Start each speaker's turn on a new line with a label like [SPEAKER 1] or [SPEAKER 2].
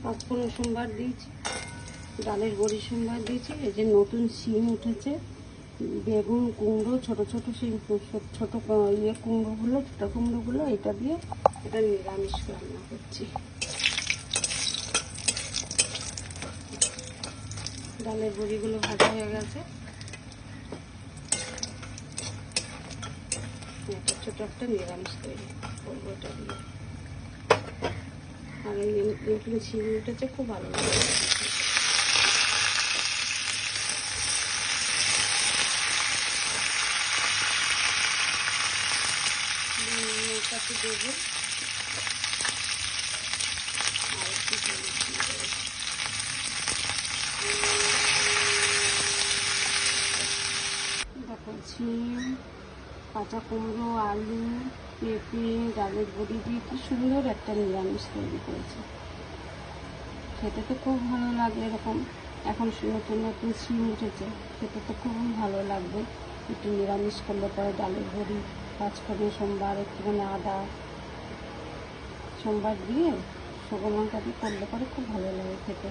[SPEAKER 1] পাঁচফোড়ন সম্বার দিয়েছি, ডালের বড়ি সম্বার দিয়েছি। এই যে নতুন শিম উঠেছে, বেগুন, কুমড়ো, ছোট ছোট শিম, ছোট কুমড়োগুলো, ছোটো কুমড়োগুলো, এটা দিয়ে এটা নিরামিষ রান্না করছি। ডালের বড়িগুলো ভাজা হয়ে গেছে। এটা ছোটো একটা নিরামিষ তৈরি করবো এটা দিয়ে। আর এই নতুন শিম উঠেছে, খুব ভালো লাগে। নৌকাতে দেবো আর একটু দেখো, শিম, কাঁচা কুমড়ো, আলু, পেঁপে, ডালের বড়ি দিয়ে কি সুন্দর একটা নিরামিষ তৈরি করেছে। খেতে তো খুব ভালো লাগে। এরকম এখন নতুন নতুন শিম উঠেছে, খেতে তো খুব ভালো লাগবে। একটু নিরামিষ করলে পরে ডালের বড়ি, পাঁচফোড়ন সম্বার, একটুখানি আদা সম্বার দিয়ে শুকনো লঙ্কা দিয়ে করলে পরে খুব ভালো লাগে খেতে।